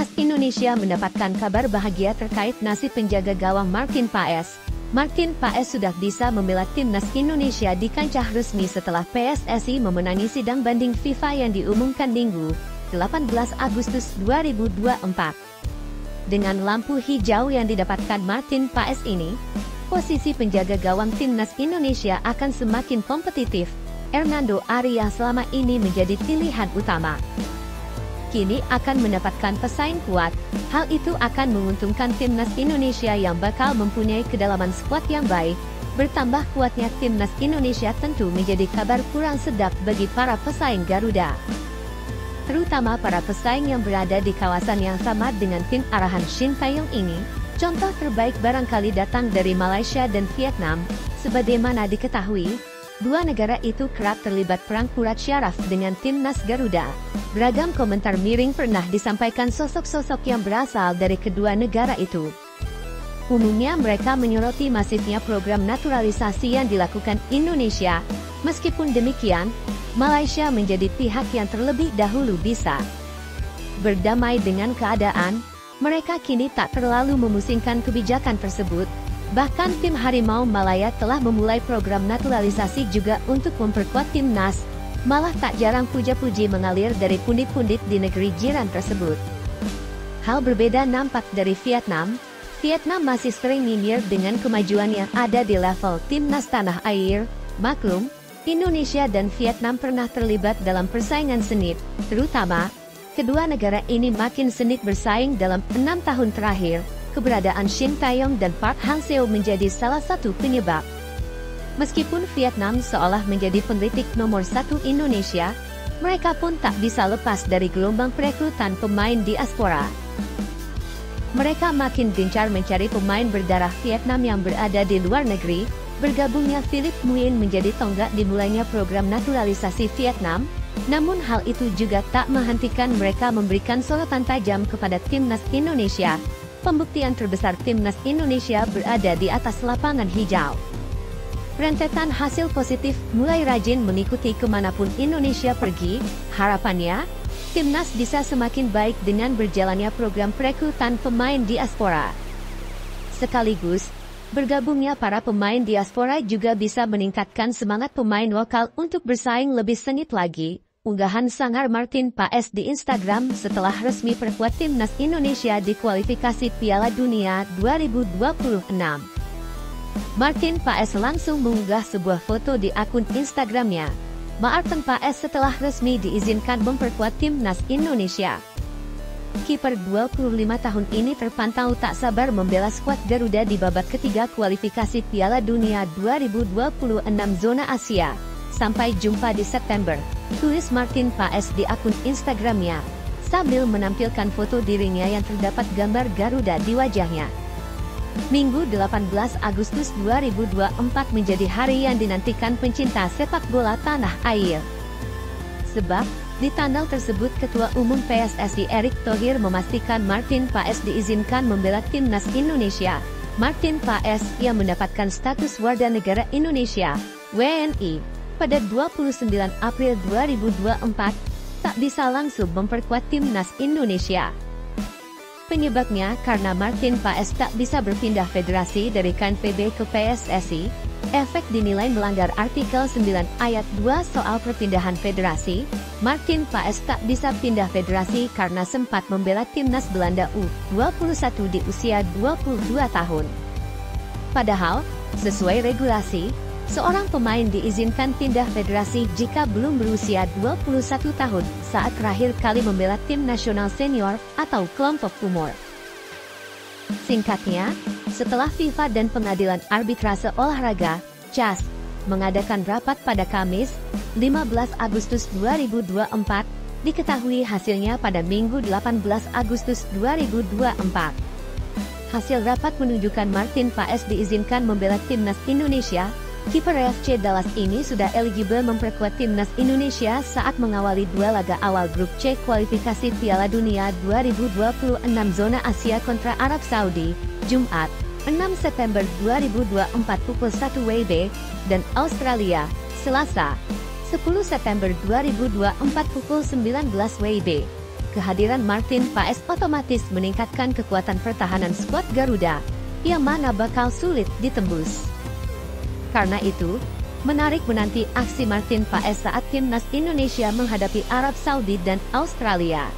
Timnas Indonesia mendapatkan kabar bahagia terkait nasib penjaga gawang Martin Paes. Martin Paes sudah bisa membela Timnas Indonesia di kancah resmi setelah PSSI memenangi sidang banding FIFA yang diumumkan Minggu, 18 Agustus 2024. Dengan lampu hijau yang didapatkan Martin Paes ini, posisi penjaga gawang Timnas Indonesia akan semakin kompetitif. Hernando Ari yang selama ini menjadi pilihan utama kini akan mendapatkan pesaing kuat. Hal itu akan menguntungkan Timnas Indonesia yang bakal mempunyai kedalaman skuad yang baik. Bertambah kuatnya Timnas Indonesia tentu menjadi kabar kurang sedap bagi para pesaing Garuda, terutama para pesaing yang berada di kawasan yang sama dengan tim arahan Shin Tae-yong ini. Contoh terbaik barangkali datang dari Malaysia dan Vietnam. Sebagaimana diketahui, dua negara itu kerap terlibat perang urat syaraf dengan Timnas Garuda. Beragam komentar miring pernah disampaikan sosok-sosok yang berasal dari kedua negara itu. Umumnya mereka menyoroti masifnya program naturalisasi yang dilakukan Indonesia. Meskipun demikian, Malaysia menjadi pihak yang terlebih dahulu bisa berdamai dengan keadaan. Mereka kini tak terlalu memusingkan kebijakan tersebut. Bahkan tim Harimau Malaya telah memulai program naturalisasi juga untuk memperkuat timnas. Malah tak jarang puja-puji mengalir dari pundit-pundit di negeri jiran tersebut. Hal berbeda nampak dari Vietnam. Vietnam masih sering nyinyir dengan kemajuan yang ada di level timnas tanah air. Maklum, Indonesia dan Vietnam pernah terlibat dalam persaingan sengit, terutama kedua negara ini makin sengit bersaing dalam 6 tahun terakhir. Keberadaan Shin Tae-yong dan Park Hang-seo menjadi salah satu penyebab. Meskipun Vietnam seolah menjadi pengkritik nomor satu Indonesia, mereka pun tak bisa lepas dari gelombang perekrutan pemain diaspora. Mereka makin gencar mencari pemain berdarah Vietnam yang berada di luar negeri. Bergabungnya Philip Nguyen menjadi tonggak dimulainya program naturalisasi Vietnam. Namun hal itu juga tak menghentikan mereka memberikan sorotan tajam kepada Timnas Indonesia. Pembuktian terbesar Timnas Indonesia berada di atas lapangan hijau. Rentetan hasil positif mulai rajin mengikuti kemanapun Indonesia pergi. Harapannya, Timnas bisa semakin baik dengan berjalannya program perekrutan pemain diaspora. Sekaligus, bergabungnya para pemain diaspora juga bisa meningkatkan semangat pemain lokal untuk bersaing lebih sengit lagi. Unggahan sangar Martin Paes di Instagram setelah resmi perkuat Timnas Indonesia di kualifikasi Piala Dunia 2026. Martin Paes langsung mengunggah sebuah foto di akun Instagramnya. Martin Paes setelah resmi diizinkan memperkuat Timnas Indonesia. Kiper 25 tahun ini terpantau tak sabar membela skuad Garuda di babak ketiga kualifikasi Piala Dunia 2026 zona Asia. Sampai jumpa di September, tulis Martin Paes di akun Instagramnya, sambil menampilkan foto dirinya yang terdapat gambar Garuda di wajahnya. Minggu 18 Agustus 2024 menjadi hari yang dinantikan pencinta sepak bola tanah air. Sebab, di tanggal tersebut Ketua Umum PSSI Erick Thohir memastikan Martin Paes diizinkan membela Timnas Indonesia. Martin Paes yang mendapatkan status warga negara Indonesia, WNI, pada 29 April 2024, tak bisa langsung memperkuat Timnas Indonesia. Penyebabnya karena Martin Paes tak bisa berpindah federasi dari KNVB ke PSSI. Efek dinilai melanggar artikel 9 ayat 2 soal perpindahan federasi. Martin Paes tak bisa pindah federasi karena sempat membela Timnas Belanda U21 di usia 22 tahun. Padahal, sesuai regulasi, seorang pemain diizinkan pindah federasi jika belum berusia 21 tahun saat terakhir kali membela tim nasional senior atau kelompok umur. Singkatnya, setelah FIFA dan Pengadilan Arbitrase Olahraga, CAS, mengadakan rapat pada Kamis, 15 Agustus 2024, diketahui hasilnya pada Minggu 18 Agustus 2024. Hasil rapat menunjukkan Martin Paes diizinkan membela Timnas Indonesia. Kiper FC Dallas ini sudah eligible memperkuat Timnas Indonesia saat mengawali dua laga awal grup C kualifikasi Piala Dunia 2026 zona Asia kontra Arab Saudi, Jumat, 6 September 2024 pukul 1 WIB, dan Australia, Selasa, 10 September 2024 pukul 19 WIB. kehadiran Martin Paes otomatis meningkatkan kekuatan pertahanan skuad Garuda, yang mana bakal sulit ditembus. Karena itu, menarik menanti aksi Martin Paes saat timnas Indonesia menghadapi Arab Saudi dan Australia.